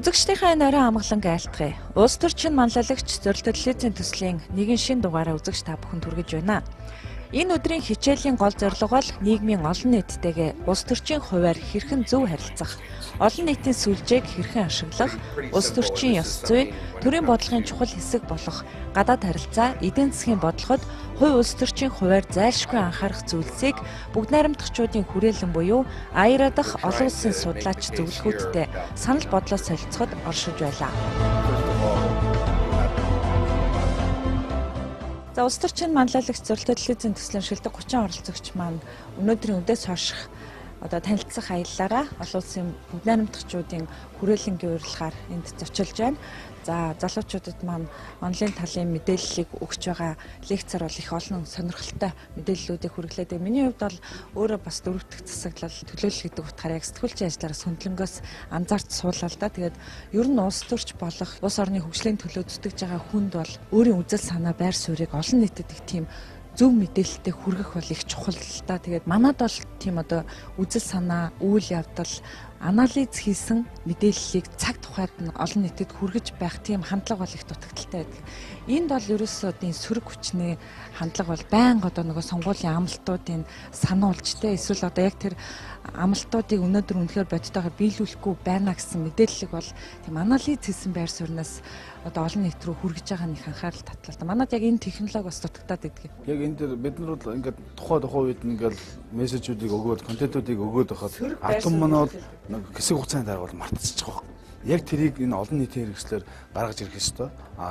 Үзэгчдийнхээ нойрон амгалан айлтгая. Улс төрчин манлайлагч зорилт телевизийн төслийн нэгэн шин дугаараа үзэгч та бүхэнд хүргэж байна. Энэ өдрийн хичээлийн гол зорилго бол нийгмийн олон нийттэйгээ улс төрчийн хувиар хэрхэн зөв харилцах, олон нийтийн сүлжээг хэрхэн ашиглах, улс төрчийн ёс зүй, төрийн бодлогын чухал хэсэг болох гадаад харилцаа, эдийн засгийн бодлогод хувь улс төрчийн хувиар зайлшгүй анхаарах зүйлсийг бүгд найрамдагчдын хүрээлэн буюу АЯР дахь олон улсын судлаач зөвлөхүүдтэй санал бодлоо солилцоход оршиж байлаа. За улс төрчин манлайлагч зорилт телевизийн төслийн шилдэг 30 оролцогч маань өнөөдрийн үдээс хойш танилцах аяллаараа олон улсын бүгд найрамдагчдын хүрээлэнгийн урилгаар энд зочилж байна. За залуучуудад маань онлайн талын мэдээллийг өгч байгаа лекцээр бол их олон сонирхолтой мэдээллүүдийг хүргэлээд. Миний хувьд бол өөрөө бас дөрөвдөх засаглал төлөөлөл гэдэг утгаараа яг сэтгүүлчийн ажлаараа хөндлөнгөөс анзаарч суулаа л да. Тэгээд ер нь улс төрч болох улс орны хөгжлийн төлөө зүтгэж байгаа хүнд бол өөрийн үзэл санаа байр суурийг олон нийтэд их тийм зөв мэдээлэлтэй хүргэх бол их чухал л да. Тэгээд манад бол тийм үзэл санаа, үйл явдал, анализ хийсэн мэдээллийг цаг тухайд нь олон нийтэд хүргэж байх тийм хандлага бол их дутагдaltaй байдаг. Энд бол ерөөсөө энэ сөрөг хүчний хандлага бол байнга нөгөө сонгуулийн амлалтуудын сануулж эсвэл яг тэр амлалтуудыг өнөөдөр үнэхээр бодтойгоор биелүүлэхгүй байна гэсэн мэдээллийг бол тийм анализ хийсэн байр сууриас олон нийт рүү хүргэж байгаа нэг анхаарал татлаа. Манайд яг энэ технологи бас дутагдаад байдаг. Яг энэ дээр бид нар бол ингээд тухайн үед ингээд мессежүүдийг өгөөд, контентуудыг өгөөд байхад ардам манай бол хэсэг хугацааны дараа бол мартчихж байгаа. Яг тэрийг энэ олон нийтийн хэрэгслээр гаргаж ирэх ёстой.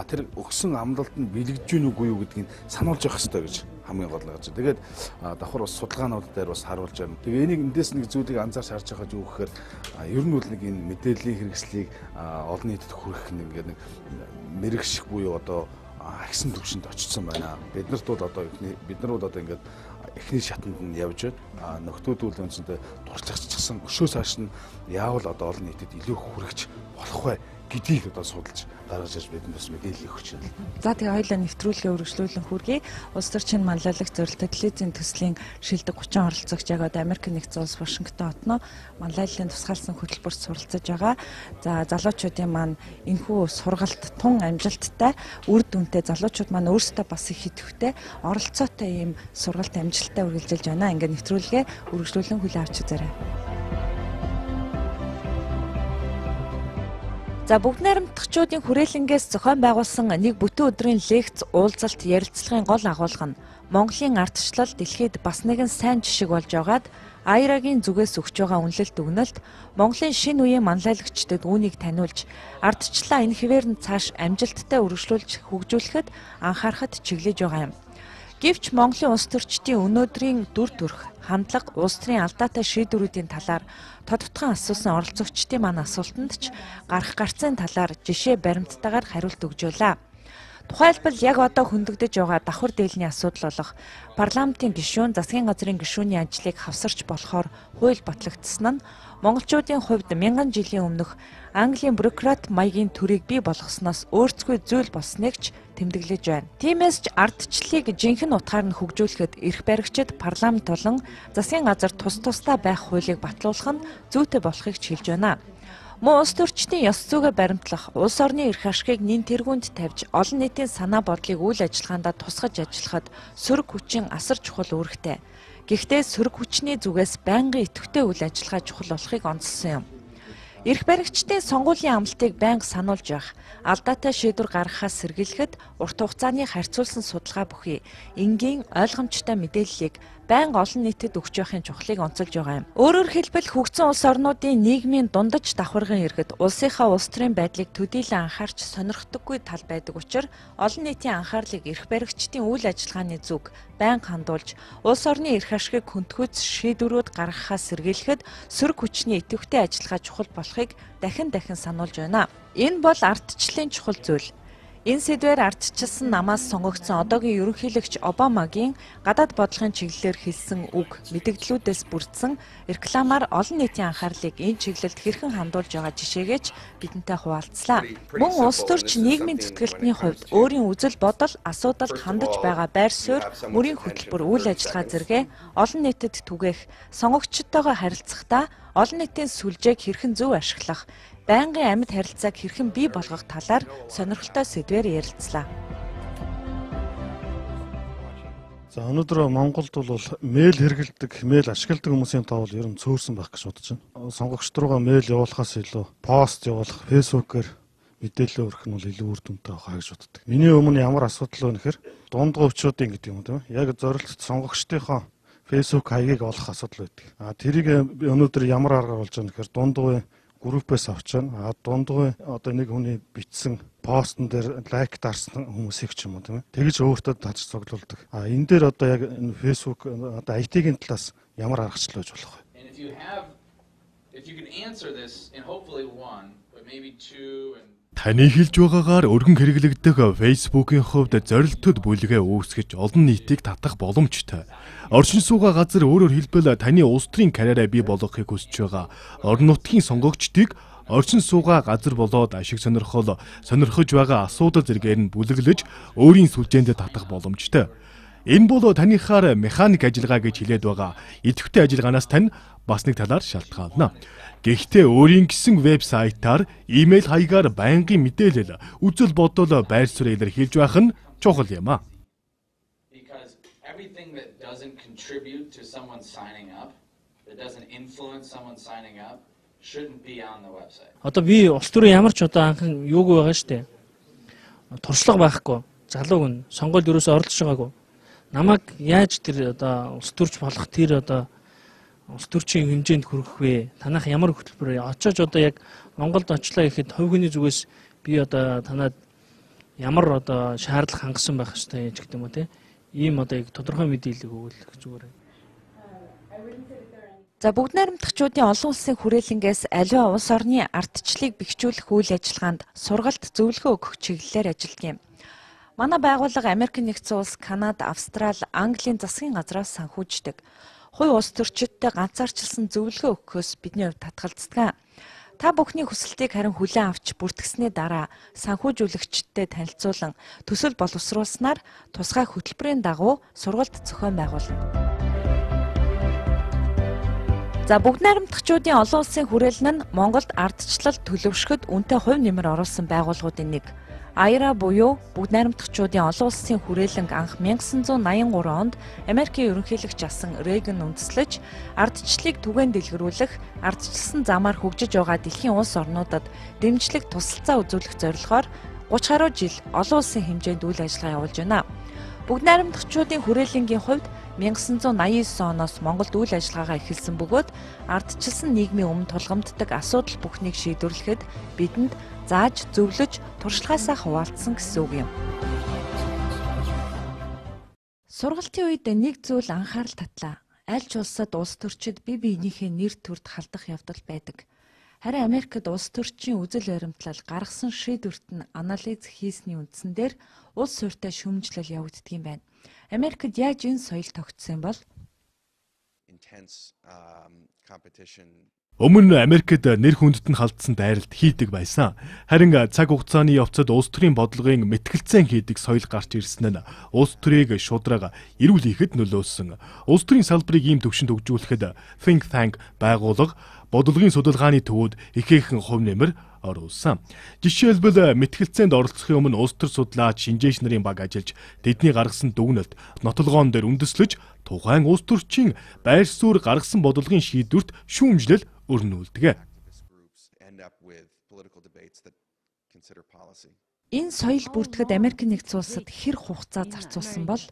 Тэр өгсөн амлалт нь биелэгдэж гин үгүй юу гэдгийг сануулж явах ёстой гэж хамгийн гол гэж. Тэгээд давхар бас судалгаанууд дээр бас харуулж байна. Тэгээ энийг эндээс нэг зүйлийг анзаарч харж байгаа юу гэхээр ер нь бол нэг энэ мэдээллийн хэрэгслийг олон нийтэд хүргэх нэг мэрэгших буюу агсан төвшөнд очсон байна. Бид нарт бол ингээд эхний шатанд нь явж байна. Нөхдүүд үл өнцөндөө туршлагачсан өшөөс хойш нь яавал олон нийтэд илүү хүргэж болох вэ гэдгийг судалж гаргаж ирж бид бас мэдээлэл өгч байна. За тэгээ хоёулаа нэвтрүүлгээ үргэлжлүүлэн хүргэе. Улс төрчин манлайлагч зорилт телевизийн төслийн шилдэг 30 оролцогч яг Америк нэгдсэн улс Вашингтон хотноо манлайллын тусгаалсан хөтөлбөрт суралцаж байгаа. За залуучуудын маань энэхүү сургалт тун амжилттай, үр дүнтэй залуучууд маань өөрсдөө бас их идэвхтэй оролцоотой ийм сургалт амжилттай үргэлжилж байна. Ингээд нэвтрүүлгээ үргэлжлүүлэн хүлээн авч үзээрэй. За бүгд найрамдагчдын хүрээлэнгээс зохион байгуулсан нэг бүтэн өдрийн лекц уулзалт ярилцлагын гол агуулга нь Монголын ардчлал дэлхийд бас нэгэн сайн жишг болж байгаад АЯР-гийн зүгээс өгч байгаа үнэлэлт өгнөлт Монголын шинэ үеийн манлайлагчдад үүнийг таниулж ардчлалаа энэ хэвээр нь цааш амжилттай үргэлжлүүлж хөгжүүлэхэд анхаарахад чиглэж байгаа юм. Гэвч Монголын улс төрчдийн өнөөдрийн дүр төрх, хандлага, улс төрийн алдаатай шийдвэрүүдийн талаар тодотгон асуусан оролцогчдын маань асуултанд ч гарцын талаар жишээ баримттайгаар хариулт өгжүүлээ. Тухайлбал яг одоо хөндөгдөж байгаа давхар дээлний асуудал болох парламентын гишүүн, засгийн газрын гишүүний ажлыг хавсарч болохоор хууль батлагдсан нь монголчуудын хувьд мянган жилийн өмнөх Английн бюрократ маягийн төрийг бий болгосноос өөрсдөө зүйл болсныг ч тэмдэглэж байна. Тиймээс ч ардчлалыг жинхэнэ утгаар нь хөгжүүлэхэд эрх баригчид парламент болон засгийн газар тусдаа байх хуулийг батлуулах нь зүйтэй болохыг хэлж байна. Мөн улс төрчдийн ёс зүйгээ баримтлах, улс орны эрх ашигыг нэн тэргуунд тавьж, олон нийтийн санаа бодлыг үйл ажиллагаанд тусгаж ажиллахад сөрөг хүчин асар чухал үүрэгтэй. Гэхдээ сөрөг хүчний зүгээс байнгын идэвхтэй үйл ажиллагаа чухал болохыг онцлсон юм. Эрх баригчдын сонгуулийн амлалтыг байнга сануулж явах, алдаатай шийдвэр гаргахаас сэргийлэхэд урт хугацааны харьцуулсан судалгаа бүхий энгийн ойлгомжтой мэдээллийг байнга олон нийтэд өгч явахын чухлыг онцолж байгаа юм. Өөрөөр хэлбэл хөгжсөн улс орнуудын нийгмийн дундаж давхарган иргэд улсынхаа улс төрийн байдлыг төдийлөн анхаарч сонирхдоггүй тал байдаг учраас олон нийтийн анхаарлыг эрх баригчдын үйл ажиллагааны зүг байнга хандуулж улс орны эрх ашигыг хөнтгөөц шийдвэрүүд гаргахаас сэргийлэхэд сөрөг хүчний идэвхтэй ажиллагаа чухал болохыг дахин сануулж байна. Энэ бол ардчлалын чухал зүйл. Энэ сэдвээр ардчилсан намаас сонгогдсон одоогийн ерөнхийлөгч Обамагийн гадаад бодлогын чиглэлээр хэлсэн үг мэдэгдлүүдээс бүрдсэн рекламаар олон нийтийн анхаарлыг энэ чиглэлд хэрхэн хандуулж байгаа жишээгээч бидэнтэй хуваалцлаа. Мөн улс төрч нийгмийн зүтгэлтний хувьд өөрийн үзэл бодол, асуудалд хандаж байгаа байр суурь, мөрийн хөтөлбөр, үйл ажиллагаа зэрэг олон нийтэд түгээх, сонгогчдтойгоо харилцахдаа олон нийтийн сүлжээг хэрхэн зөв ашиглах, байнгын амьд харилцааг хэрхэн бий болгох талаар сонирхолтой сэдвээр ярилцлаа. За өнөөдөр Монголд бол мэйл хэрэглэдэг, мэйл ашигладаг хүмүүсийн тоо бол ер нь цөөрсөн байх гэж бодож байна. Сонгогчд руугаа мэйл явуулахаас илүү пост явуулах, фэйсбүүкээр мэдээлэл өргөх нь бол илүү үр дүнтэй байгаа гэж боддог. Миний өмнө ямар асуудал вэ гэхээр дундгой өвчүүдийн гэдэг юм тийм үү? Яг зорилт сонгогчдынхоо фэйсбүүк хаягийг олох асуудал байдаг. Тэрийг өнөөдөр ямар аргаар болж байгаа гэхээр дундгой группээс авч байна. Дундгой одоо нэг хүний бичсэн постн дээр лайк дарсан хүмүүсийг ч юм уу тийм ээ. Тэгж өөртөө таж цуглуулдаг. Энэ дээр одоо яг энэ фэйсбүүк одоо IT-ийн талаас ямар аргачлал байж болох вэ? Таны хэлж байгаагаар өргөн хэрэглэгдэх Facebook-ийн хувьд зорилттой бүлгээ үүсгэж олон нийтийг татах боломжтой. Орчин суугаа газар өөрөөр хэлбэл таны улс төрийн карьераа бий болгохыг хүсэж байгаа орон нутгийн сонгогчдыг орчин суугаа газар болоод ашиг сонирхож байгаа асуудал зэргээр нь бүлэглэж өөрийн сүлжээнд татах боломжтой. Энэ бол таныхаар механик ажиллагаа гэж хэлээд байгаа идэвхтэй ажиллагаанаас тань бас нэг талаар шалтгаална. Гэхдээ өөрийн гэсэн вебсайтаар имэйл хаягаар байнгын мэдээлэл, үзэл бодол, байр суурь илэрхийлж байх нь чухал юм аа. Одоо би улс төрийн ямар ч одоо анхан юуг байгаа штэ. Туршлага байхгүй. Залууг нь сонгуульд юусоо оролцож байгаагүй. Намайг яаж тэр одоо улс төрч болох тэр одоо улс төрчийн хэмжээнд хүрэх вэ? Танах ямар хөтөлбөр очиж одоо яг Монголд очлаа гэхэд хувь хүний зүгээс би одоо танад ямар одоо шаардлага хангасан байх ёстой ч гэдэг юм уу те. Ийм одоо яг тодорхой мэдээлэл өгөх зүгээр. За бүгд найрамдагчдын олон улсын хүрээлэнгээс аливаа улс орны ардчлалыг бэхжүүлэх үйл ажиллагаанд сургалт зөвлөгөө өгөх чиглэлээр ажилладаг юм. Манай байгууллага Америк нэгдсэн улс, Канада, Австрали, Английн засгийн газраас санхүүждэг. Хувь улс төрчидтэй ганцаарчилсан зөвлөгөө өгөхөөс бидний хувьд татгалздаг. Та бүхний хүсэлтийг харин хүлээн авч бүртгэсний дараа санхүүжүүлэгчдтэй танилцуулан төсөл боловсруулснаар тусгай хөтөлбөрийн дагуу сургалт зохион байгуулна. За бүгд найрамдагчдын олон улсын хүрээлэн нь Монголд ардчлал төлөвшөхөд үнэтэй хувь нэмэр оруулсан байгууллагуудын нэг. Айра буюу бүгд найрамдагчдын олон улсын хүрээлэнг анх 1983 онд Америкийн ерөнхийлөгч асан Рейган үндэслэж ардчлалыг түгээн дэлгэрүүлэх, ардчилсан замаар хөгжиж байгаа дэлхийн улс орнуудад дэмжлэг тусалцаа үзүүлэх зорилгоор 30 гаруй жил олон улсын хэмжээнд үйл ажиллагаа явуулж байна. Бүгд найрамдагчдын хүрээлэнгийн хувьд 1989 оноос Монголд үйл ажиллагаагаа эхэлсэн бөгөөд ардчилсан нийгмийн өмнө тулгамддаг асуудал бүхнийг шийдвэрлэхэд бидэнд зааж зөвлөж туршлагаасаа хуваалцсан гэсэн үг юм. Сургалтын үед нэг зүйл анхаарал татлаа. Аль ч улсад улс төрчид бие биенийхээ нэр төрд халдах явдал байдаг. Харин Америкт улс төрчийн үзэл баримтлал гаргасан шийдвэрт нь анализ хийсний үндсэн дээр улс суурьтай шүүмжлэл явагддаг юм байна. Америкт яаж энэ соёл тогтсон бол? Өмнө Америкт нэр хүндэд нь халдсан дайралт хийдэг байсан. Харин цаг хугацааны явцад улс төрийн бодлогын мэтгэлцэн хийдэг соёл гарч ирсэн нь улс төрийг шудраг эрүүлэхэд нөлөөлсөн. Улс төрийн салбарыг ийм төвшөнд хөгжүүлэхэд think tank байгуулга бодлогын судалгааны төвөд ихээхэн хувь нэмэр оруулсан. Жишээлбэл мэтгэлцээнд оролцохын өмнө улс төр судлаач шинжээч нарын баг ажиллаж тэдний гаргасан дүгнэлт нотолгоон дээр үндэслэж тухайн улс төрчийн байр суурь гаргасан бодлогын шийдвэрт шүүмжлэл өрнүүлдэг. Энэ соёл бүртгэхэд Америк нэгдсэн улсад хэр хугацаа зарцуулсан бол?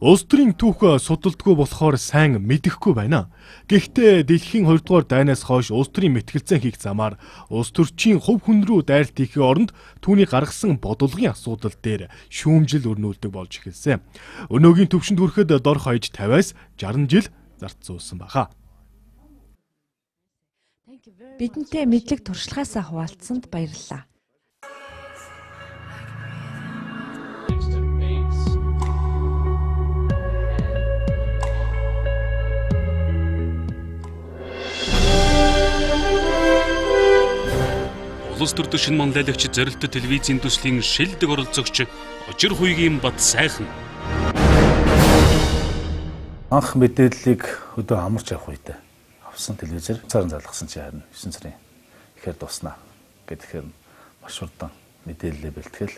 Улс төрийн түүх судалдаггүй болохоор сайн мэдэхгүй байна. Гэхдээ дэлхийн 2 дугаар дайнаас хойш улс төрийн мэтгэлцэн хийх замаар улс төрчийн хувь хүн рүү дайралт хийхийн оронд түүний гаргасан бодлогын асуудал дээр шүүмжил өрнүүлдэг болж эхэлсэн. Өнөөгийн төвшөнд хүрэхэд дор хаяж 50-аас 60 жил зарцуулсан баха. Бидэнтэй мэдлэг туршлагаасаа хуваалцсанд баярлалаа. Улс төрийн шинэ манлайлагч зорилттой телевизийн төслийн шилдэг оролцогч Ожир Хуйгийн бат сайхан. Анх мэдээллийг өдөө амарч явах үед авсан телевизээр цаарын залгасан чи харин 9 сарын ихээр дуснаа гэхээр маш хурдан мэдээлэл бэлтгэл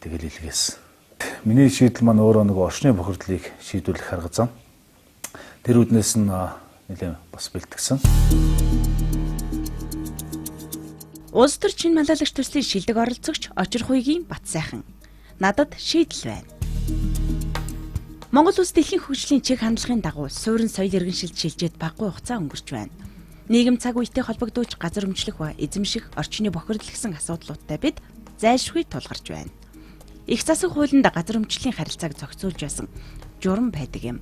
тэгэл илгээс. Миний шийдэл маань өөрөө нэг орчны бохирдлыг шийдвэрлэх арга зам. Тэр үднээс нь нэлээд бас бэлтгэсэн. Улс төр чин малайлагч төслийн шилдэг оролцогч Очир Хуйгийн бат сайхан. Надад шийдэл байна. Монгол улс дэлхийн хөгжлийн чиг хандлагын дагуу суурин соёл иргэншилд шилжээд баггүй хугацаа өнгөрч байна. Нийгэм цаг үетэй холбогдуулж газар өмчлөх ба эзэмших орчны бохирдол гэсэн асуудлуудтай бид зайлшгүй тулгарч байна. Их засаг хуулинд газар өмчлийн харилцааг зохицуулж байсан журам байдаг юм.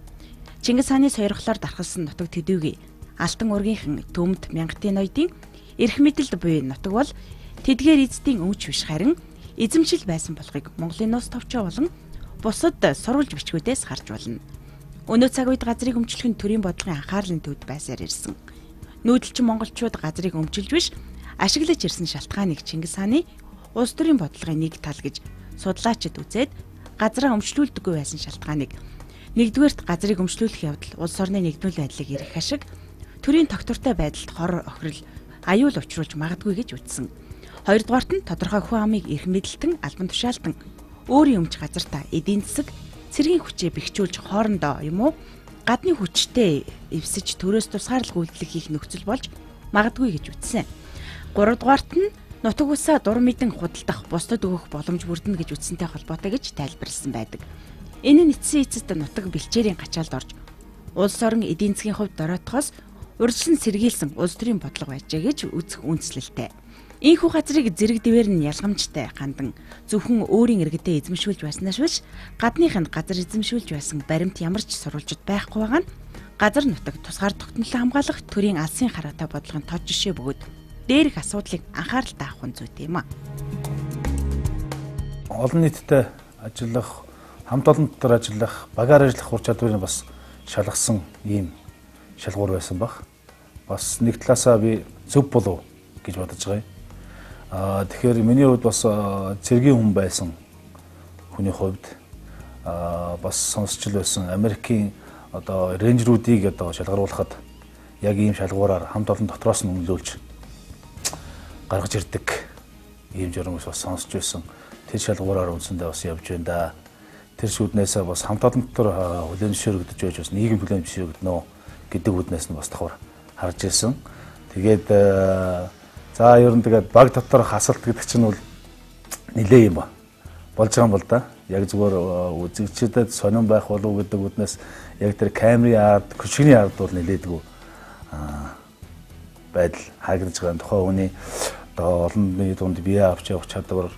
Чингис хааны сойрхолоор дархалсан нутаг төдийгүй Алтан ургийнхан Төмд Мянгатын ноёдын эрх мэдэлд буй нутаг бол тэдгээр эзэдийн өмч биш харин эзэмшил байсан болохыг Монголын нус товчоо болон бусад сурвалж бичгүүдээс харж болно. Өнөө цаг үед газрыг өмчлөх нь төрийн бодлогын анхаарлын төвд байсаар ирсэн. Нүүдэлчин монголчууд газрыг өмчилж биш ашиглаж ирсэн шалтгааныг Чингис хааны улс төрийн бодлогын нэг тал гэж судлаачид үзээд газраа өмчлүүлдэггүй байсан шалтгааныг нэгдүгээрт газрыг өмчлүүлэх явдал улс орны нэгдмэл байдлыг эрх ашиг, төрийн тогтвортой байдалд хор охирол, аюул учруулж магадгүй гэж үзсэн. Хоёрдугаарт нь тодорхой хүн амыг эрх мэдэлтэн албан тушаалтан өөрийн өмч газартаа эдийн засаг, цэргийн хүчээ бэхжүүлж хоорондоо юм уу гадны хүчтэй эвсэж төрөөс тусгаарлах үйлдэл хийх нөхцөл болж магадгүй гэж үзсэн. Гуравдугаарт нь нутаг усаа дур мэдэн худалдах, бусдад өгөх боломж бүрдэнэ гэж үзсэнтэй холбоотой гэж тайлбарласан байдаг. Энэ нь эцсийн эцэст нутаг бэлчээрийн гачаалд орж улс орон эдийн засгийн хувьд дороотхоос урьдчилан сэргийлсэн улс төрийн бодлого байжээ гэж үзэх үндэслэлтэй. Ийхүү газрыг зэрэг дэвээр нь ялгамжтай хандан зөвхөн өөрийн иргэдээ эзэмшүүлж байснаас биш гадныханд газар эзэмшүүлж байсан баримт ямар ч сурвалжид байхгүй байгаа нь газар нутаг тусгаар тогтнолоо хамгаалах төрийн алсын хараатай бодлогын тод жишээ бөгөөд дээрх асуудлыг анхааралтай авах нь зүйтэй юм а. Олон нийтэд ажиллах, хамт олон дотор ажиллах, багаар ажиллах ур чадварыг бас шалгасан ийм шалгуур байсан баг. Бас нэг талаасаа би зөв болов гэж бодож байгаа юм. Тэгэхээр миний хувьд бас цэргийн хүн байсан хүний хувьд бас сонсч байсан Америкийн одоо рейнжерүүдийг одоо шалгаруулахад яг ийм шалгуураар хамт олон дотроос нь үнэлүүлж гаргаж ирдэг ийм журмаас бас сонсч байсан. Тэр шалгуураар үндсэндээ бас явж байна да. Тэр шүднээсээ бас хамт олон дотор хүлээн зөвшөөрөгдөж байж бас нийгэм хүлээн зөвшөөрөгдөнө гэдэг үднээс нь бас давхар харж ирсэн. Тэгээд за ер нь тэгээд баг дотор хасалт гэдэг чинь бол нэлээ юм ба. Болж байгаа юм бол да. Яг зүгээр үзэгчдэд сонирн байх болов гэдэг үднээс яг тэр камерын ард, күшигний ард бол нэлээдгүй байдал хаагдж байгаа. Тухайн хүний одоо олон нийтийн дунд бие авч явах чадвар,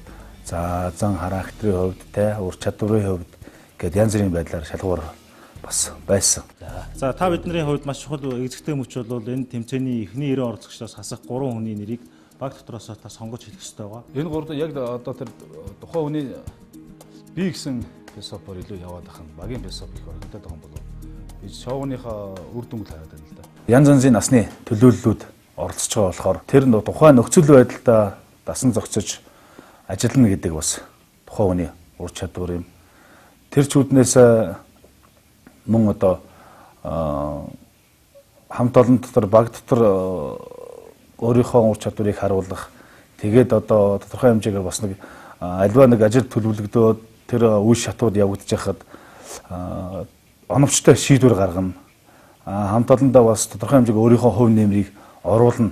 за зан характерийн хувьд те ур чадварын хувьд гэдэг янз бүрийн байдлаар шалгуур бас байсан. За та бидний хувьд маш чухал эзэгтэй мөч бол энэ тэмцээний эхний 90 оролцогчдоос хасах 3 хүний нэрийг баг дотроос та сонгож хэлэх ёстой байгаа. Энэ гурав яг одоо тэр тухайн хүний би гэсэн философоор илүү яваад ахын багийн философи их орхитой байгаа юм болов. Би шоуныхаа үр дүнг хараад байна л да. Янз янзын насны төлөөллүүд оролцож байгаа болохоор тэр тухайн нөхцөл байдалд дасан зохицож ажиллана гэдэг бас тухайн хүний ур чадвар юм. Тэр чүүднээс мөн одоо хамт олон дотор баг дотор өөрийнхөө ур чадварыг харуулах тэгээд одоо тодорхой хэмжээгээр бас нэг альва нэг ажил төлөвлөгдөөд тэр үе шатууд явагдаж байхад оновчтой шийдвэр гаргана. Хамт олондоо бас тодорхой хэмжээгээр өөрийнхөө хувь нэмрийг оруулна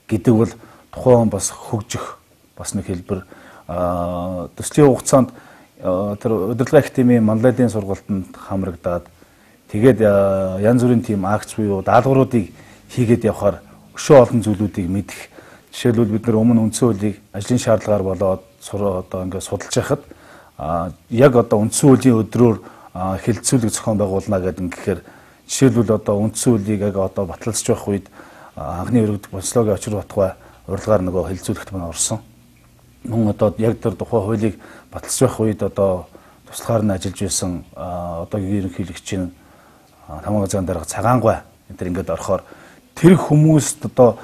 гэдэг бол тухайн бас хөгжих бас нэг хэлбэр. Төслийн хугацаанд тэр удирдлага академийн манлайдын сургалтанд хамрагдаад тэгээд янз бүрийн тийм акц буюу даалгавруудыг хийгээд явхаар өшөө олон зүйлүүдийг мэдэх. Жишээлбэл бид нар өмнө үндсэн хуулийг ажлын шаардлагаар болоод одоо ингээд судалж байхад яг одоо үндсэн хуулийн өдрөөр хэлэлцүүлэг зохион байгуулна гэдэг ингэхээр жишээлбэл одоо үндсэн хуулийг яг одоо баталцж байх үед анхны өргөдөх болцлоогийн Очир Батгай урилгаар нөгөө хэлэлцүүлэгт маань орсон. Мөн одоо яг тэр тухайн хуулийг баталж байх үед одоо туслахаар нь ажиллаж байсан одоогийн ерөнхийлөгчийн тамга зан дарга Цагаангой энэ ингээд орохоор тэр хүмүүст одоо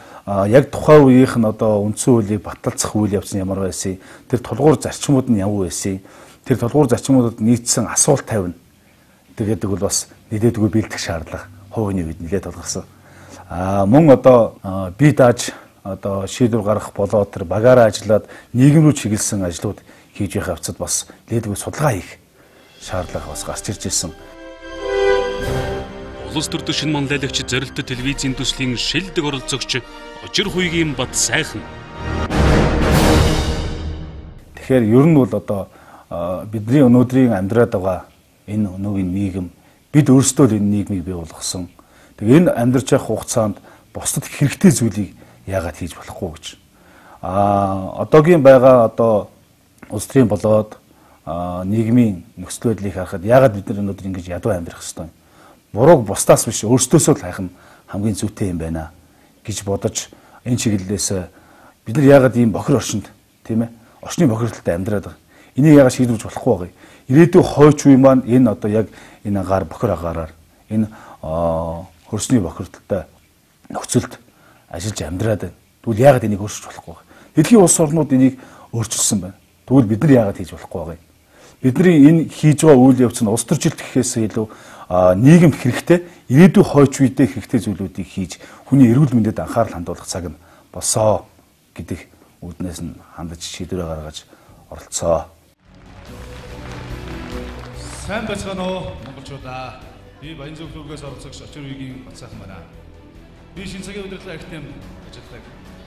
яг тухайн үеийнх нь одоо үндсэн хуулийг баталцах үйл явц нь ямар байсан, тэр тулгуур зарчмууд нь ямар байсан, тэр тулгуур зарчмуудад нийцсэн асуулт тавина. Тэгээд бол бас нэлээдгүй бэлдэх шаардлага хувийн үед нэлээд тулгарсан. Мөн одоо бие дааж одоо шийдвэр гаргах болоод тэр багаараа ажиллаад нийгэм рүү чиглэсэн ажлууд хийж байх явцад бас лээдгүй судалгаа хийх шаардлага бас гарч ирж ирсэн. Улс төрийн шинэ манлайлагч зорилттой телевизийн төслийн шилдэг оролцогч Ожир Хуйгийн бат сайхан. Тэгэхээр ер нь бол одоо бидний өнөөдрийн амьдраад байгаа энэ өнөөгийн нийгэм бид өөрсдөө л энэ нийгмийг бий болгосон. Тэгээ энэ амьдарч явах хугацаанд бусдад хэрэгтэй зүйлийг яагаад хийж болохгүй гэж. Одоогийн байгаа одоо улс төрийн болоод нийгмийн нөхцөл байдлыг харахад яагаад бид нар өнөөдөр ингэж ядуу амьдрах ёстой юм? Бурууг бусдаас биш өөрсдөөсөө л хайх нь хамгийн зүйтэй юм байна гэж бодож энэ чиглэлээс бид нар яагаад ийм бохир орчинд тийм ээ орчны бохирдолтой амьдраад байгаа. Энийг яагаад шийдвэрж болохгүй вэ? Ирээдүйн хойч үе маань энэ одоо яг энэ агаар бохир агаараар энэ хөрсний бохирдолтой нөхцөлд ажиллаж амьдраад байна. Тэгвэл яагаад энийг өөрчилж болохгүй вэ? Дэлхийн улс орнууд энийг өөрчилсөн байна. Тэгвэл бид нар яагаад хийж болохгүй вэ? Бидний энэ хийж байгаа үйл явц нь улс төржилт гэхээс илүү нийгэмд хэрэгтэй, ирээдүйн хойч үедээ хэрэгтэй зүйлүүдийг хийж хүний эрүүл мэндэд анхаарал хандуулах цаг нь босоо гэдэг үүднээс нь хандаж шийдвэр гаргаж оролцоо. Сайн байцгаана уу монголчуудаа. Би Баянзүрх рүүгээс оролцогч Ожир Хуйгийн бат сайхан байна. Би шинэ цагийн удирдлага ахтем ажилладаг.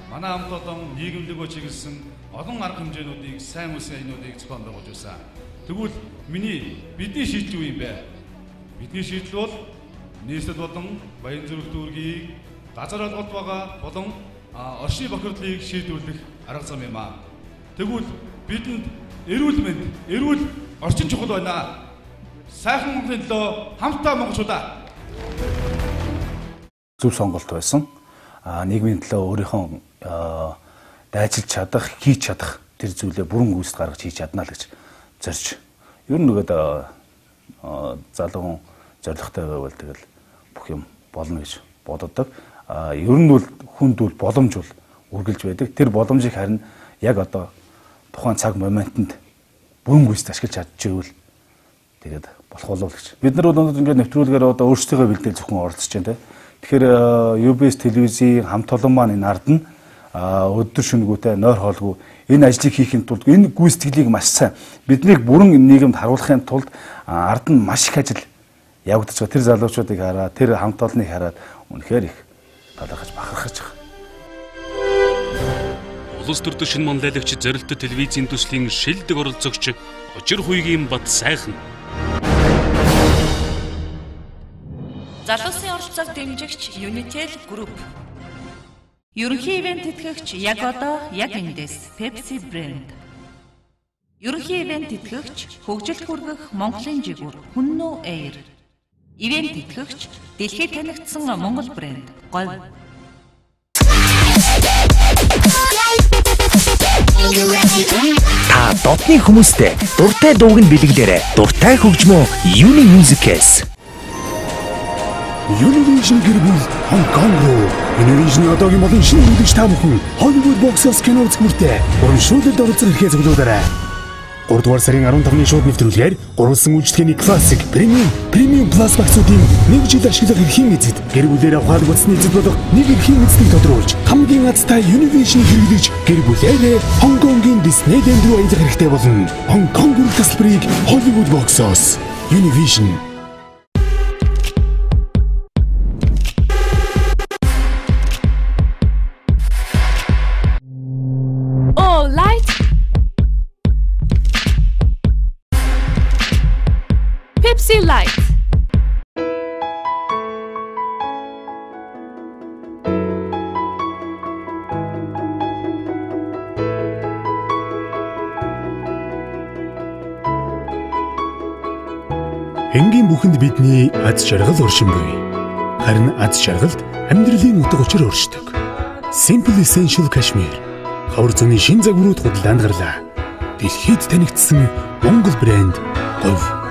Манай хамт олон нийгэмлэгөө чиглэсэн олон арга хэмжээнүүдийг сайн үсэн аянуудыг зохион байгуулж байсан. Тэгвэл бидний шийдэл юу юм бэ? Бидний шийдэл бол нийслэл болон Баянзүрх дүүргийг газар олголт байгаа болон орчны бохирдлыг шийдвэрлэх арга зам юм аа. Тэгвэл бидэнд эрүүл мэнд, эрүүл орчин чухал байна. Сайхан Монголын төлөө хамтдаа монголчуудаа. Зөв сонголт байсан. Нийгмийн төлөө өөрийнхөө дайжилж чадах, хийж чадах тэр зүйлээ бүрэн гүйцэд гаргаж хийж чадна л гэж зорж. Ер нь нөгөө залуу хүн зоригтой байвал тэгэл бүх юм болно гэж боддог. Ер нь бол хүнд бол боломж бол үргэлж байдаг. Тэр боломжийг харин яг одоо тухайн цаг моментод бүрэн гүйцэд ашиглаж чадчихвэл тэгээд болох болов л гэж. Бид нар бол ингээд нэвтрүүлгээр одоо өөрсдөө бэлдээл зөвхөн оролцож байна те. Тэгэхээр UBS телевизийн хамт олон маань энэ ард нь өдөр шөнөгөөтэй нойр хоолгүй энэ ажлыг хийхин тулд энэ гүйцэтгэлийг маш сайн биднийг бүрэн нийгэмд харуулахын тулд ард нь маш их ажил явагдаж байгаа. Тэр залуучуудыг хараад тэр хамт олныг хараад үнэхээр их талархаж бахархаж байгаа. Улс төрийн шинэ манлайлагч зорилттой телевизийн төслийн шилдэг оролцогч Ожир Хуйгийн бат сайхан. Залуусын оролцоог дэмжигч Unitel Group. Ерөнхий ивент тэтгэгч яг одоо яг эндээс Pepsi брэнд. Ерөнхий ивент тэтгэгч хөгжилд хүргэх Монголын жигүүр Хүннүү Air. Ивент тэтгэгч дэлхийд танигдсан Монгол брэнд Говь. Та дотны хүмүүстэй дуртай дууг нь бэлгэлээрэ. Дуртай хөгжмөө Uni Music-с. Univision гэр бүл Хонконг руу Univision одоогийн болон шинэ үйлдвэрч та бүхэн Hollywood Box Office кино үзэх мөртөө урамшуулалд оролцох эрхээ зөвлөдөрэй. 3 дугаар сарын 15-ны шууд нэвтрүүлгээр гурван үйлчлэгээний классик премиум плюс багцуудын 1 жил ашиглах эрхийн эзэд гэр бүлээр авахад болсон эзэд болох нэг эрхийн эзэдийг тодруулж хамгийн азтай Univision хэрэглэж гэр бүлээрээ Хонконгийн Disneyland руу аялах хэрэгтэй болно. Хонконг хүрэх тасалбарыг Hollywood Box Office Univision. Pepsi Light. Энгийн бүхэнд бидний аз жаргал оршин буй. Харин аз жаргалд амьдралын утга учир өршдөг. Simple Essential Cashmere. Хавар зүүнний шин загварууд худалдаанд гарлаа. Дэлхийд танигдсан Монгол брэнд Говь.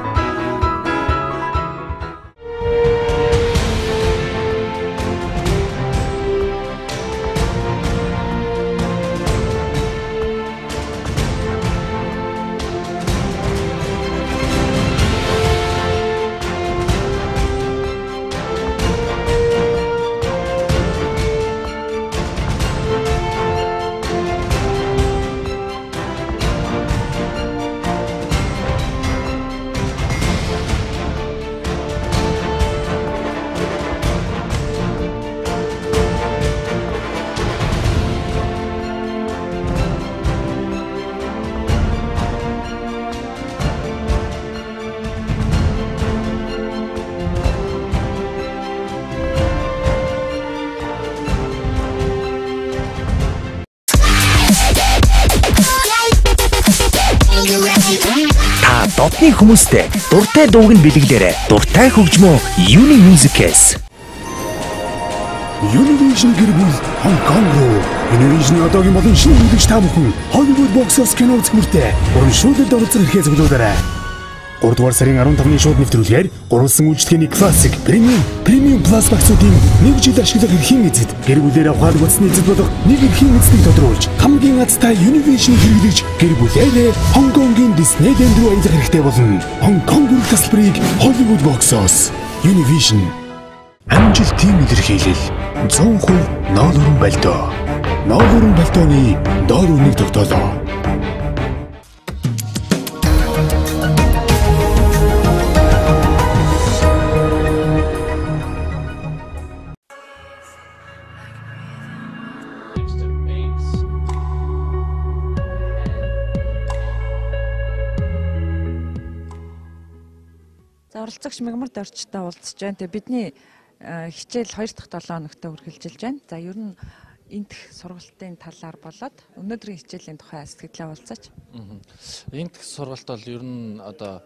Бидний хүмүүстэй дуртай дууг нь бэлгэлээрэ. Дуртай хөгжмөө Uni-Music-с. Univision гэр бүл Хонконг руу Univision одоогийн болон шинэ үзэгч та бүхэн Hollywood Box Office кино үзэх мөртөө урамшуулалд оролцох эрхээ зөвлөдөрэй. 3 дугаар сарын 15-ны шууд нэвтрүүлгээр гурвалсан үйлчлэгээний классик премиум плюс багцуудын 1 жил ашиглах эрхийн эзэд гэр бүлээрээ ухаалаг утасны эзэд болох нэг эрхийн эзэдийг тодруулж хамгийн азтай Univision хэрэглэж гэр бүлээрээ Хонконгийн Disneyland руу аялах хэрэгтэй болно. Хонконг руу тасалбарыг Hollywood Box Office Univision амжилтын илэрхийлэл 100% ноолурын бальтоо. Ноолурын бальтооны доор үнэг тогтоолоо. За оролцогч Мегмар Дорчтой уулзж байна. Тэгээ бидний хичээл 2 дахь 7 хоногт үргэлжилж байна. За ер нь энтх сургалтын талаар болоод өнөөдрийн хичээлийн тухай сэтгэлээ уулзаач. Энтх сургалт бол ер нь одоо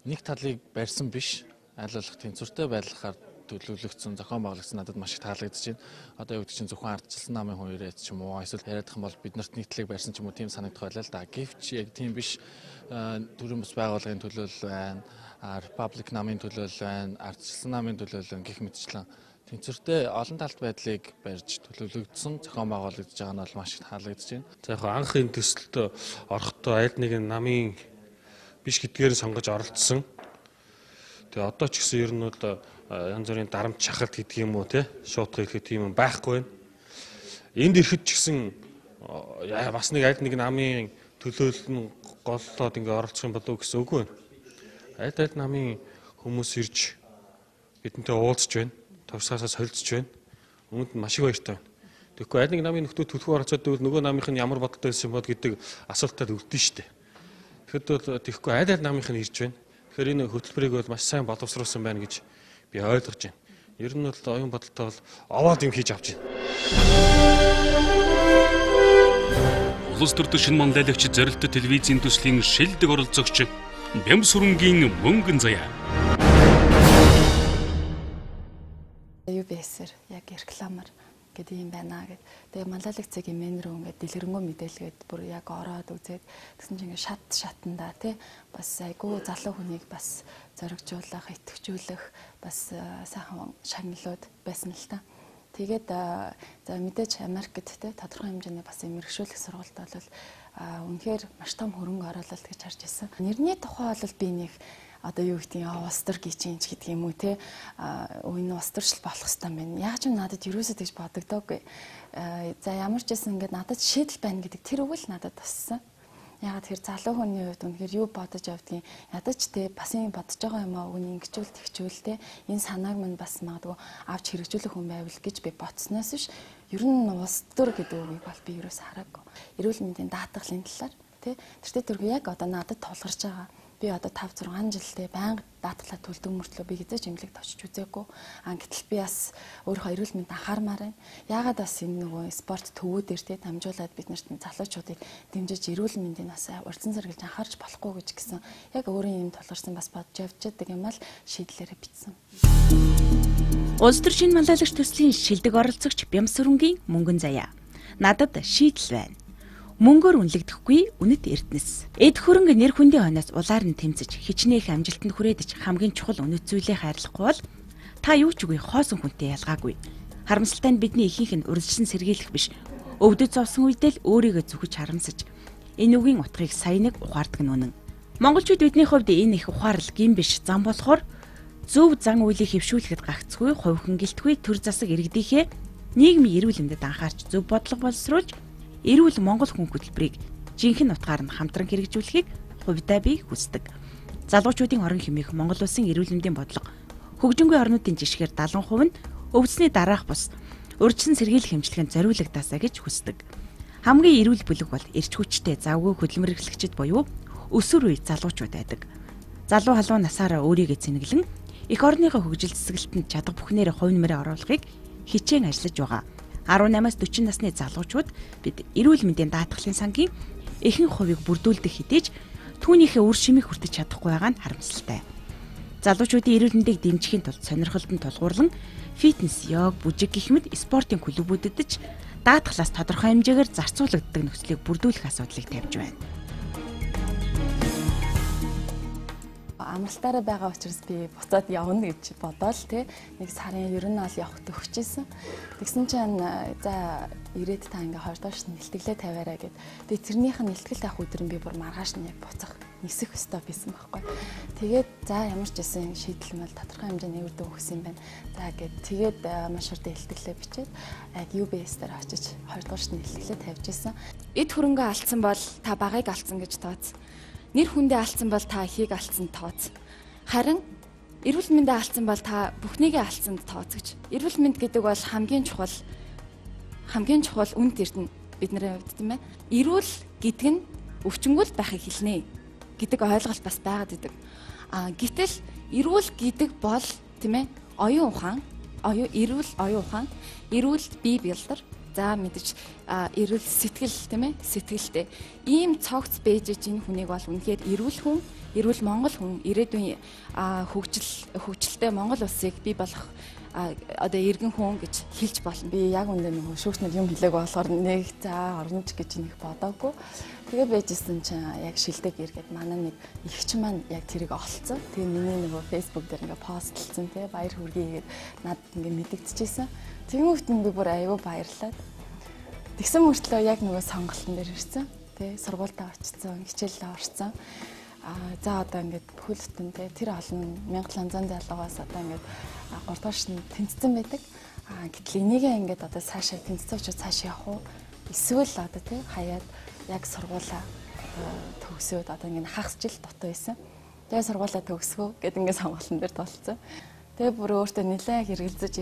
нэг талыг барьсан биш, аль болох тэнцвэртэй байдлахаар төлөвлөгдсөн, зохион байгуулагдсан надад маш их таалагдж байна. Одоо юу гэдэг чинь зөвхөн ардчилсан намын хүн ирээд ч юм уу, эсвэл яриадах юм бол биднэрт нэг талыг барьсан ч юм уу тийм санагдах байлаа л да. Гэвч яг тийм биш. Төрийн бас байгууллагын төлөөлөл байна. Republic намын төлөөлөл байна, ардчилсан намын төлөөлөл байна гэх мэтчлэн тэнцвэртэй олон талт байдлыг барьж төлөвлөгдсөн зохион байгуулагдж байгаа нь бол маш их таалагдж байна. За яг анх энэ төсөлд орохдоо аль нэгэн намын биш гэдгээр сонгож оролцсон. Тэгээ одоо ч гэсэн ер нь бол янз бүрийн дарамт шахалт гэдэг юм уу те шуутга хэлэх тийм юм байхгүй байна. Энд ирэхэд ч гэсэн бас нэг аль нэг намын төлөөлөл нь голлоод ингээ оролцох юм болов уу гэсэн үг байна. Аль намын хүмүүс ирж бидэнтэй уулзж байна. Товсгаасаа солилцож байна. Үүнд маш их баяртай байна. Тэгэхгүй аль нэг намын нөхдөө төлхөө оролцоод байвал нөгөө намынх нь ямар бодолтой байсан бод гэдэг асуултад үлдэн штэ. Тэгэхэд бол тэгэхгүй аль намынх нь ирж байна. Тэгэхээр энэ хөтөлбөрийг бол маш сайн боловсруулсан байна гэж би ойлгож байна. Ер нь бол оюун бодолтой бол овоод юм хийж авч байна. Улс төрийн шинэ манлайлагч зорилттой телевизийн төслийн шилдэг оролцогч Бямсүрэнгийн мөнгөн заяа. UBS-ээр яг рекламаар гэдэг юм байна гэд. Тэгээ манлайлагцгийн менежер ингээд дэлгэрэнгүй мэдээлгээд бүр яг ороод үзээд тэгсэн чинь ингээд шатанда тий бас айгүй залуу хүнийг бас зоригжуулах, итгэжүүлэх бас сайхан шагналууд байсан л та. Тэгээд за мэдээж Америкт тий тодорхой хэмжээний бас мэрэгшүүлэх сургалт бол үнэхээр маш том хөрөнгө оруулалт гэж харж байсан. Нэрний тухай бол би нэг одоо юу гэдэг нь устар гिचинж гэдэг юм уу те энэ устарчл болох хэвээр байна. Яг ч надад юусоо тэгж бодогдоогүй. За ямар ч байсан ингээд надад шийдэл байна гэдэг тэр үг л надад тассан. Яг тэр залуу хүний хувьд үнэхээр юу бодож явдгийг ядаж те бас юм бодож байгаа юм аа үний ингэжүүл тэгчүүл те энэ санааг мань бас магадгүй авч хэрэгжүүлэх хүн байвал гэж би бодсноос биш. Ер нь улс төр гэдэг үгийг бол би ерөөс хараагүй. Эрүүл мэндийн даатгалын талаар тий тэртээ тэр яг одоо надад тулгарч байгаа. Би одоо 5-6 жилдээ байнга даатгалаа төлдөг мөртлөө би хэзээ ч эмнэлэгт очиж үзээгүй. Гэтэл би бас өөрийнхөө эрүүл мэндэд анхаармаар байна. Яагаад бас энэ нөгөө спорт төвүүдээр тий дамжуулаад биднэрт залуучуудыг дэмжиж эрүүл мэндийг бас урьдчилан сэргийлж анхаарч болохгүй гэж гисэн. Яг өөрийн юм тулгарсан бас бодож явждаг юм ал шийдлээрээ бичсэн. Улс төр шинэ манлайлагч төслийн шилдэг оролцогч Бямсүрэнгийн мөнгөн заяа. Надад шийдэл байна. Мөнгөөр үнэлэгдэхгүй үнэт эрдэнэс. Эд хөрөнгө нэр хүндийн хойноос улаар нь тэмцэж хичнээх амжилтанд хүрээдэж хамгийн чухал үнэт зүйлээ хайрлахгүй бол та юу ч үгүй хоосон хүнтэй ялгаагүй. Харамсалтай нь бидний ихийнх нь урьдчилан сэргийлэх биш. Өвдөж зовсон үедээ л өөрийгөө зүгэж харамсаж энэ үгийн утгыг сайн нэг ухаардаг нь үнэн. Монголчууд бидний хувьд энэ их ухаарл гин биш зам болохоор зөв зан үйлийг хэвшүүлэхэд гагцгүй, хувьхан гэлтгүй төр засаг иргэдийнхээ нийгмийн эрүүл мэндэд анхаарч зөв бодлого боловсруулж эрүүл Монгол хүн хөтөлбөрийг жинхэнэ утгаар нь хамтран хэрэгжүүлэхийг хувьдаа би хүсдэг. Залуучуудын орон хэмээх Монгол улсын эрүүл мэндийн бодлого хөгжингүй орнуудын жишгээр 70% нь өвдсний дараах бус урьдчилан сэргийлэх хэмжлэгэнд зориулагдасаа гэж хүсдэг. Хамгийн эрүүл бүлэг бол эрч хүчтэй завгүй хөдөлмөр эрхлэгчид буюу өсвөр үе залуучууд байдаг. Залуу халуун насаараа өөрийгөө цэнэглэн эх орныхоо хөгжил цэцгэлтэнд чадах бүхнээр хувь нэмрээ оруулахыг хичээн ажиллаж байгаа. 18-аас 40 насны залуучууд бид эрүүл мэндийн даатгалын сангийн ихэнх хувийг бүрдүүлдэг хэдий ч түүнийхээ үр шимийг хүртэж чадахгүй байгаа нь харамсалтай. Залуучуудын эрүүл мэндийг дэмжихийн тулд сонирхолтой тулгуурлан фитнес, йог, бүжиг гэх мэт спортын клубүүдэд ч даатгалаас тодорхой хэмжээгээр зарцуулагддаг нөхцөлийг бүрдүүлэх асуудлыг тавьж байна. Амралтаараа байгаа учраас би буцаад явна гэж бодоол тий. Нэг сарын 90 явах төгсчихсэн. Тэгсэн чинь за ирээд та ингээ 2 доош нэлтгэлээ тавиараа гэд. Тэгээ тэрнийх нь нэлтгэл авах өдөр нь би бүр маргааш нь яг буцах нисэх өстой байсан байхгүй. Тэгээд за ямар ч гэсэн шийдэл мэл тодорхой хэмжээний үр дүн өгсөн юм байна. За гэд тэгээд маш урдан нэлтгэлээ бичээд яг UBS дээр очиж 2 доош нэлтгэлээ тавьж исэн. Эд хөрөнгө алдсан бол та багыг алдсан гэж тооц. Нэр хүндээ алдсан бол та ихийг алдсан тооц. Харин эрүүл мэндээ алдсан бол та бүхнийгээ алдсанд тооц гэж. Эрүүл мэнд гэдэг бол хамгийн чухал үнд эрдэнэ бидний хувьд тийм ээ. Эрүүл гэдэг нь өвчнгөл байхыг хэлнэ гэдэг ойлголт бас байгаад идэг. Гэтэл эрүүл гэдэг бол тийм ээ оюун ухаан, эрүүл бие бэлдэр, за мэдээж эрүүл сэтгэл тийм ээ сэтгэлтэй ийм цогц бэжж энэ хүнийг бол үнэхээр эрүүл хүн, эрүүл Монгол хүн, ирээдүйн хөгжилтэй Монгол улсыг бий болгох одоо иргэн хүн гэж хэлж болно. Би яг үндэ нөгөө шүүгчнэр юм хэлээг болохоор нэг за орнож гэж нэг бодоогүй. Тэгээ байжсэн чинь яг шилдэг иргээд манай нэг ихч маань яг тэрийг олцсон. Тэгээ миний нөгөө фэйсбүүк дээр ингээ постлцсан тий баяр хүргэе гээд надад ингээ мэдэгдэжсэн. Тэгмүүт нь би бүр аюу баярлаад. Тэгсэн мөртлөө яг нөгөө сонголтын дээр ирсэн. Тий сургуультаа очсон, хичээлдээ орсон. За одоо ингээд бүхэл бүтэн тэр олон 1700 залуугаас одоо ингээд 3 дахь шин тэнцсэн байдаг. Гэтэл энийгээ ингээд одоо цаашаа тэнцсэн учраас цааш явах уу? Эсвэл одоо тий хаяад яг сургуулаа төгсөөд одоо ингээд хагас жил дутуу байсан. Тэгээ сургуулаа төгсгөө гэд ингээд сонголтын дээр толцсон. Тэгээ бүр өөртөө нэлээд хэрэгэлзэж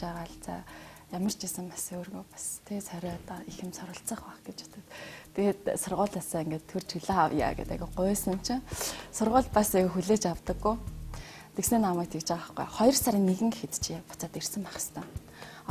байгаа л за ямар ч гэсэн бас өөргөө бас тий царай одоо их юм суралцах байх гэж бодод. Тэгээд сургуулиасаа ингээд төр чөлөө авъя гэдэг гойсон чинь сургууль бас хүлээж авдаггүй. Тэгсэн намайг тэгж байгаа байхгүй. 2 сарын 1 гэхэд чи буцаад ирсэн байх хэвээр.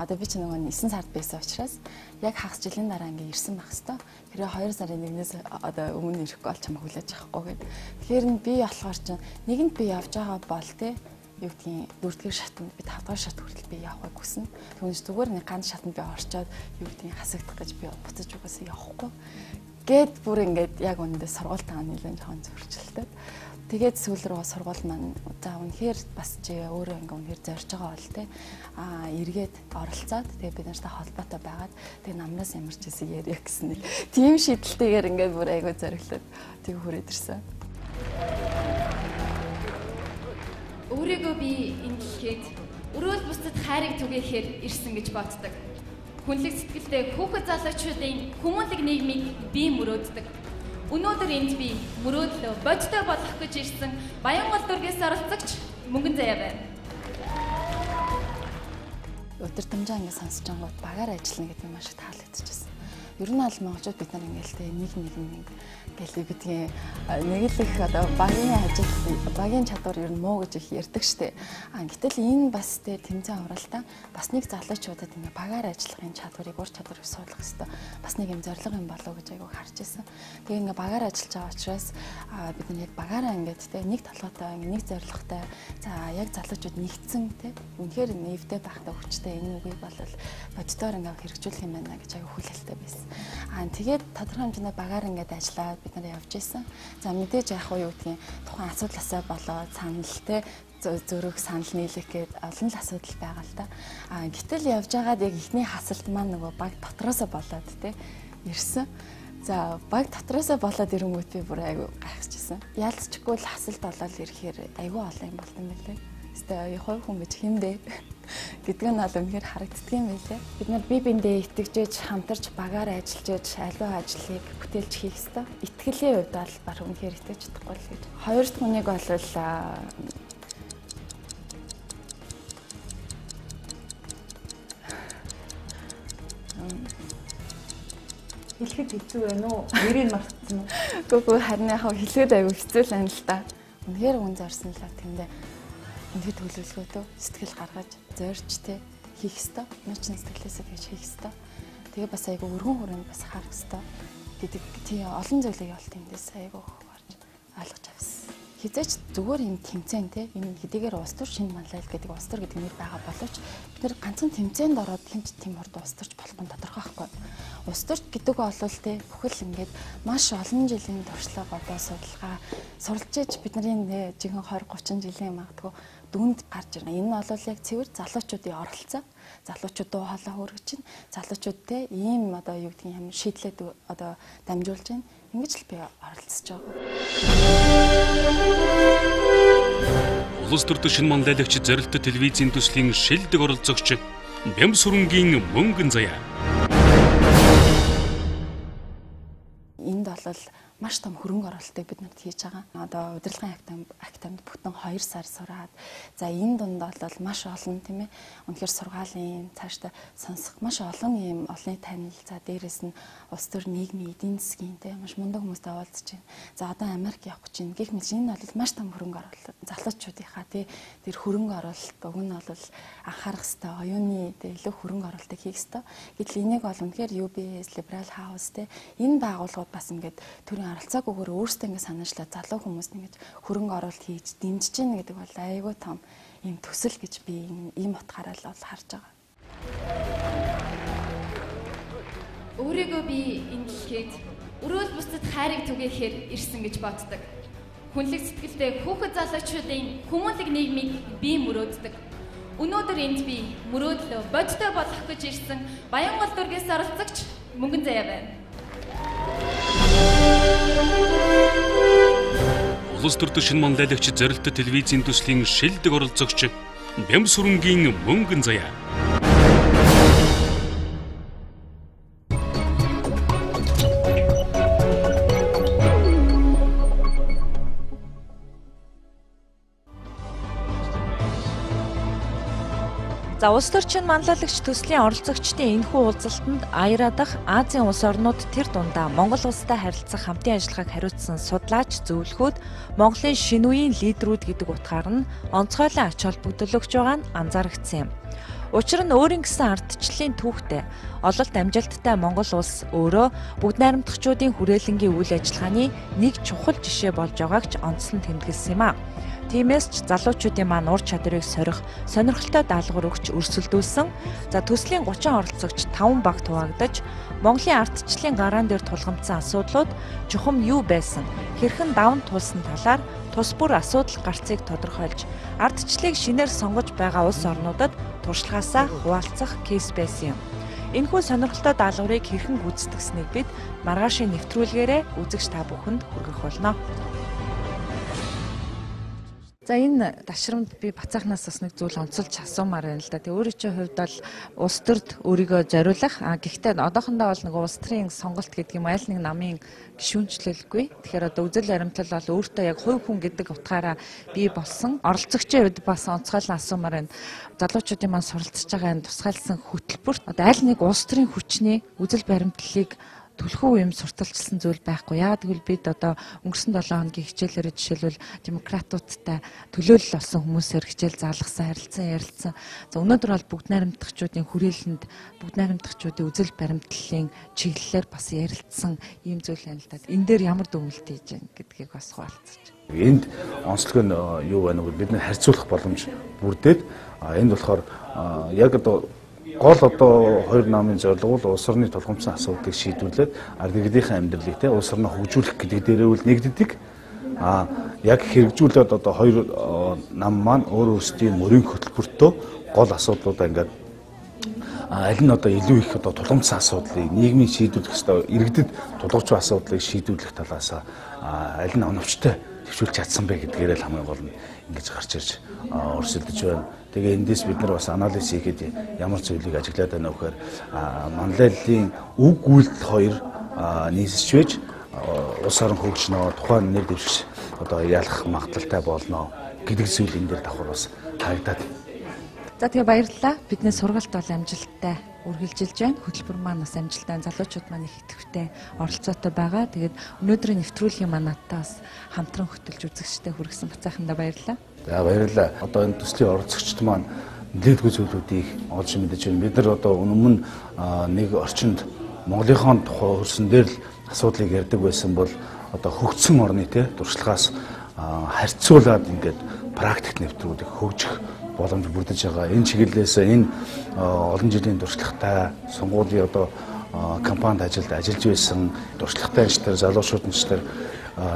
Одоо би чи нөгөө 9 сард байсан учраас яг хагас жилийн дараа ингээд ирсэн байх хэвээр. Тэр 2 сарын 1-ээс одоо өмнө ирэхгүй бол чамайг хүлээж авахгүй гэдэг. Тэгэхээр би болохоор чи нэгэнд би явж байгаа бол тий юу гэдгийг 4-р шатанд би 5-р шат хүртэл би явахыг хүснэ. Түүнээс зүгээр нэг ганц шатанд би орчоод юу гэдгийг хасагдах гэж би буцаж угаасаа явахгүй. Гэт бүр ингээд яг үнэндээ сургуультаа нэлээд жоохон зөрчилтэй. Тэгээд сүүл рүү сургууль маань за үнэхээр бас чи өөрөө ингээд үнэхээр зорж байгаа бол те эргээд оролцоод тэгээд бид нартай холбоотой байгаад тэгээд намнаас ямар ч хэсэг яриа гэсэн нэг тийм шийдэлтэйгээр ингээд бүр айгүй зориглоод тэг хүрээд ирсэн. Өөрийгөө би энэ дэлхийд өрөөл бусдад хайрыг түгээхээр ирсэн гэж боддог. Хүнлэг сэтгэлтэй хүүхэд залуучуудын хүмүүнлэг нийгмийг би мөрөөддөг. Өнөөдөр энд би мөрөөдлөө бодтой болох гэж ирсэн Баянгол дүүргээс оролцогч Мөнгөн Заяа байна. Өдөр тумжаа ингэ сонсож ангууд багаар ажиллана гэдэг нь маш их таалагдчихсан. Ер нь аль монголчууд бид нар ингээл нэг ингээл гэдгийг нэг л их одоо багийн чадвар ер нь муу гэж их ярьдаг штэ. Гэтэл энэ бас тэмцээн авралтай бас нэг залуучуудад ингээ багаар ажиллахын чадварыг ур чадварыг суулгах хэрэгтэй. Бас нэг юм зорилго юм болов гэж айгу харж ирсэн. Тэгээ ингээ багаар ажиллаж байгаа учраас бид нар яг багаараа ингээд нэг толгойтой нэг зорилготой за яг залуучууд нэгдсэн үнэхээр нэвтэй байхтай хүчтэй энэ үгийг бол боддоор ингээ хэрэгжүүлэх юм байна гэж айгу хүлээлттэй байсан. Тэгээд тодорхой хэмжээний багаар ингээд ажиллаад бид нар явж исэн. За мэдээж яг юу гэдгийг тухайн асуудлаасаа болоод санал зөрөх санал нийлэх гээд олон л асуудал байгаа л да. Гэтэл явж байгаад яг ихний хасалт маань нөгөө баг дотроосоо болоод ирсэн. За баг дотроосоо болоод ирэнгүүт би бүр айгүй гайхчихсан. Яалцчихгүй л хасалт болоод ирэхээр айгүй олон юм болт юм байлээ. Эсвэл хувь хүн гэж хэмдэ гэдэг нь бол үнэхээр харагддаг юм байлээ. Бид нар бие биендээ итгэжээж хамтарч багаар ажиллаж аливаа ажлыг бүтээлж хийх ёстой. Итгэлийн хувьд бол баг үнэхээр итгэж чадахгүй л гэж. Хоёр дахь хүнийг бол хэлэхэд хэцүү байна уу? Нэрийг мартсан уу? Гүг харин яг хэлэхэд аягүй хэцүү л байна л да. Үнэхээр хүн зорсон л тэндээ үнэхээр төлөвлөгөөтэй сэтгэл гаргаж зорж хийх ёстой. Наачны сэтгэлээсээ тэгж хийх ёстой. Тэгээ бас аягүй өргөн хүрээнд бас харах ёстой гэдэг тийм олон зүйлийг явуулт эндээс аягүй харж. хизээч зүгээр юм тэмцээн те энэ хэдийгээр улс төр шинэ манлайл гэдэг улс төр гэдэг нэр байгаа боловч бид нэр ганцхан тэмцээнд ороод хэмж тийм урд улс төрч болох нь тодорхой байхгүй. Улс төрч гэдэг бол те бүхэл ингээд маш олон жилийн туршлага одоо судалгаа суралж иж бидний жинхэнэ 20 30 жилийн магадгүй дүнд гарч ирнэ. Энэ нь бол яг цэвэр залуучуудын оролцоо. Залуучууд дуу хоолой хөргөж чинь залуучууд те ийм одоо юу гэдгийг юм шийдлээд одоо дамжуулж байна. Ингэж л би оролцож байгаа. Улс төрийн шинэ манлайлагч зорилттой телевизийн төслийн шилдэг оролцогч Бямс сүрэнгийн мөнгөн заяа. Энд бол маш том хөрөнгө оруулалтыг бид нарт хийж байгаа. Одоо удирдлагын актанд бүтэн 2 сар сураад за энэ дунд бол маш олон тийм ээ үнэхээр сургаалын цаашдаа сонсох маш олон юм олонний танил за дээрэс нь улс төр нийгмийн эдийн засгийн тийм маш мундаг хүмүүстэй уулзж байна. За одоо Америк явах гэж байна. Гэх мэт энэ бол маш том хөрөнгө оруулалт. Залуучуудынхаа тий тэр хөрөнгө оруулалт уг нь бол анхаарах ёстой. Оюуны илүү хөрөнгө оруулалтыг хийх ёстой. Гэтэл энийг бол үнэхээр UBS, Liberal House тий энэ байгууллагууд бас ингээд төрийн оролцоогүйгээр өөрсдөө ингэ санаачлаа залуу хүмүүст ингэж хөрөнгө оруулалт хийж дэмжиж гин гэдэг бол айгүй том юм төсөл гэж би ийм утгаараа л харж байгаа. Өөрийгөө би энэ дэлхийд өрөөл бусдад хайрыг түгээхээр ирсэн гэж боддог. Хүнлэг сэтгэлтэй хүүхэд залуучуудын хүмүүнлэг нийгмийг би мөрөөддөг. Өнөөдөр энд би мөрөөдлөө бодтой болох гэж ирсэн Баянгол дүүргээс оролцогч мөнгөн заяа байна. Улс төрийн шинэ манлайлагч зорилттой телевизийн төслийн шилдэг оролцогч Бямс сүрэнгийн мөнгөн заяа. За улс төрийн манлайлагч төслийн оролцогчдын энэхүү уулзалтанд Аяра дахь Азийн улс орнууд тэр дундаа Монгол улстай харилцах хамтын ажиллагааг хариуцсан судлаач зөвлөхүүд Монголын шинэ үеийн лидерүүд гэдэг утгаар нь онцгойлон ач холбогдол өгч байгаа нь анзаарэгдсэн юм. Учир нь өөрийн гэсэн ардчлалын түүхтэй ололт амжилттай Монгол улс өөрөө бүгд найрамдагчдын хүрээлэнгийн үйл ажиллагааны нэг чухал жишээ болж байгааг ч онцлон тэмдэглэсэн юм а. Тиймээс ч залуучуудын маань ур чадварыг сорих, сонирхолтой даалгавар өгч өрсөлдүүлсэн. За төслийн 30 оролцогч 5 баг хуваагдаж, Монголын ардчлалын гараан дээр тулгамдсан асуудлууд чухам юу байсан, хэрхэн даван туулсан талаар тус бүр асуудал гарцыг тодорхойлж, ардчлалыг шинээр сонгож байгаа улс орнуудад туршлагаасаа хуваалцах кейс байсан юм. Энэхүү сонирхолтой даалгаврыг хэрхэн гүйцэтгэснийг бид маргаашийн нэвтрүүлгээрээ үзэгч та бүхэнд хүргэх болно. За энэ ташрамд би Бацаахнаас бас нэг зүйл онцолж асуумаар байна л да. Тэг өөрийн чинь хувьд бол улс төрд өөрийгөө зориулах. Гэхдээ одоохондоо бол нэг улс төрийн сонголт гэдэг юм аль нэг намын гишүүнчлэлгүй. Тэгэхээр одоо үзэл баримтлал бол өөртөө яг хувь хүн гэдэг утгаараа бий болсон. Оролцогчийн хувьд бас онцгойлон асуумаар байна. Залуучуудын маань суралцж байгаа энэ тусгайлсан хөтөлбөрт одоо аль нэг улс төрийн хүчний үзэл баримтлалыг түлхүү юм сурталчилсан зүйл байхгүй. Яагаад гэвэл бид одоо өнгөрсөн 7 хоногийн хичээлээрээ жишээлбэл демократуудтай төлөөлөл олсон хүмүүсээр хичээл заалгасан, харилцан ярилцсан. За өнөөдөр бол бүгд найрамдагчдын хүрээлэнд бүгд найрамдагчдын үзэл баримтлалын чиглэлээр бас ярилцсан ийм зүйл байна л да. Энэ дээр ямар дүгнэлт хийж байна гэдгийг бас хуваалцаж. Энд онцлог нь юу байна вэ? Бид нар харьцуулах боломж бүрдээд энд болохоор яг одоо гол одоо хоёр намын зорилго бол улс орны тулгамдсан асуудлыг шийдвэрлээд ард иргэдийнхээ амьдралыг те улс орноо хөгжүүлэх гэдэг дээрээ үл нэгддэг. Яг хэрэгжүүлээд одоо хоёр нам маань өөр өөрсдийн мөрийн хөтөлбөртөө гол асуудлуудаа ингээд аль нь одоо илүү их одоо тулгамдсан асуудлыг нийгмийн шийдвэрлэх ёстой иргэдэд тулгуур асуудлыг шийдвэрлэх талаас аль нь оновчтой төвшүүлж чадсан бэ гэдгээрээ л хамгийн гол нь ингэж гарч ирж өрсөлдөж байна. Тэгээ эндээс бид нар бас анализ хийхэд ямар зүйлийг ажиглаад байна вэ гэхээр манлайллын үг үйлдэл хоёр нийсэж байж улс орон хөгжнө, тухайн нэр дэвшигч одоо ялах магадaltaй болно гэдэг зүйл энэ дээр давхар бас харагдаад. За тэгээ баярлалаа. Бидний сургалт бол амжилттай үргэлжилж байна. Хөтөлбөр маань бас амжилттай, залуучууд маань их идэвхтэй оролцоотой байгаа. Тэгээд өнөөдрийн нэвтрүүлгийн маань надтай бас хамтран хөтөлж үзэгчтэй хүргэсэн Бацаахандаа баярлалаа. За баярлалаа. Одоо энэ төслийн оролцогчд маань нэлээдгүй зүйлүүдийг олж мэдэж байна. Бид нар одоо өмнө нэг орчинд Монголынхон тухай хөрсөн дээр л асуудлыг ярьдаг байсан бол одоо хөгжсөн орны туршлагаас харьцуулаад ингээд практик нэвтрүүлэг хөгжих боломж бүрдэж байгаа. Энэ чиглэлээс энэ олон жилийн туршлагатай сонгуулийн одоо компанид ажиллаж байсан туршлагатай инженер залуучууд нар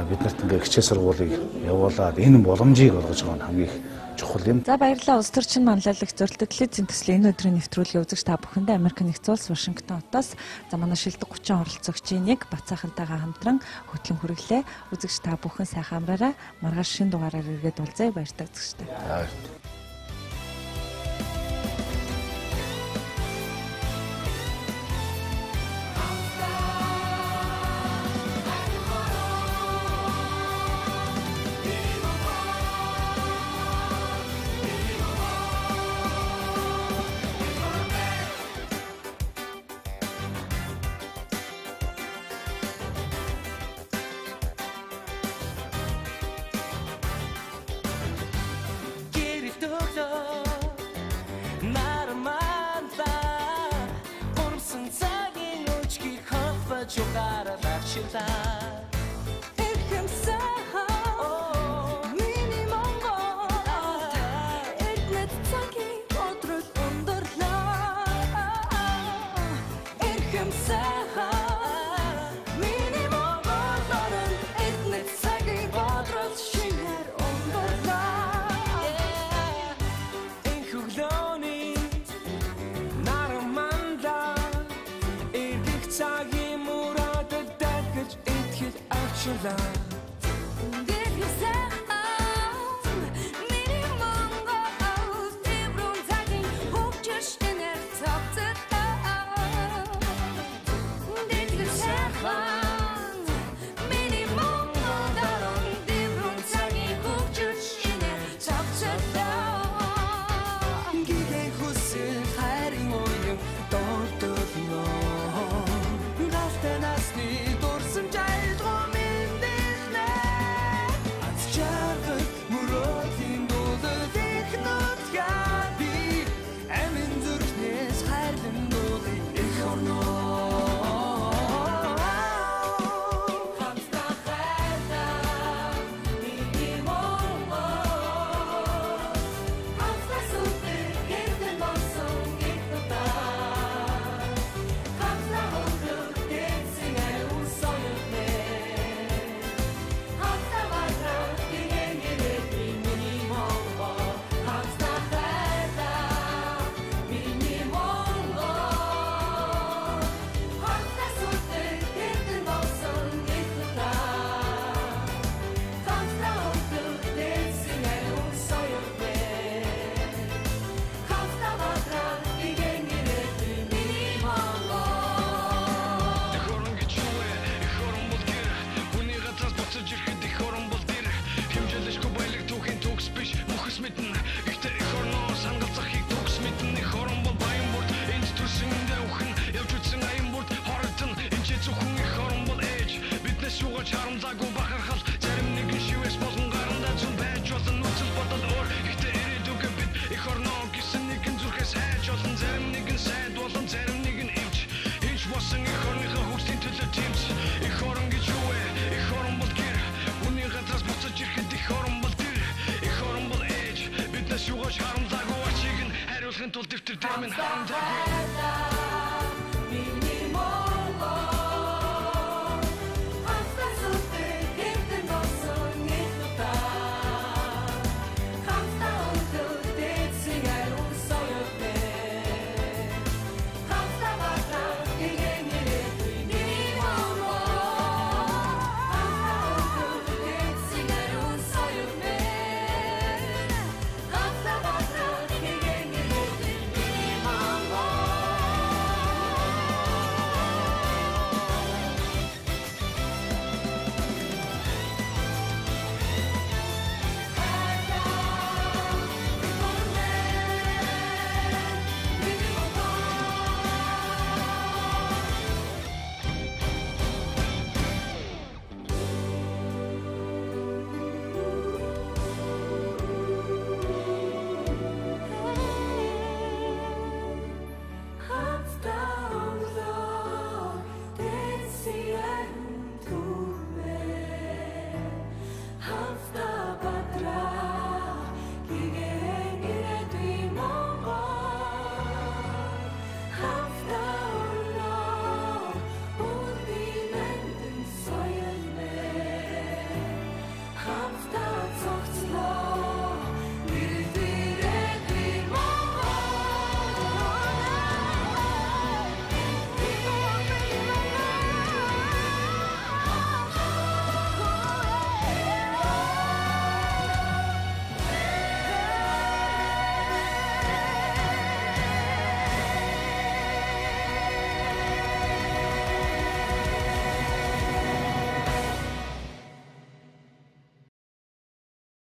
бид нарт ингээд хичээл сургуулийг явуулаад энэ боломжийг олгож байгаа нь хамгийн их чухал юм. За баярлалаа. Улс төрчин манлайлах зорилттой телевизийн төслийн энэ өдрийн нэвтрүүлгийн үзэгч та бүхэндээ Америк нэгдсэн улс Вашингтон хотоос за манай шилдэг 30 оролцогчийн нэг Бацаахантайгаа хамтран хөтлөн хүргэлээ. Үзэгч та бүхэн сайхан амраарай. Маргааш шинэ дугаараар иргэд уулзъя. Баяртай үзэгчтэй. Харамсаагүй ачиг нь хариулахын тулд дэвтэр дээр минь харамсаагүй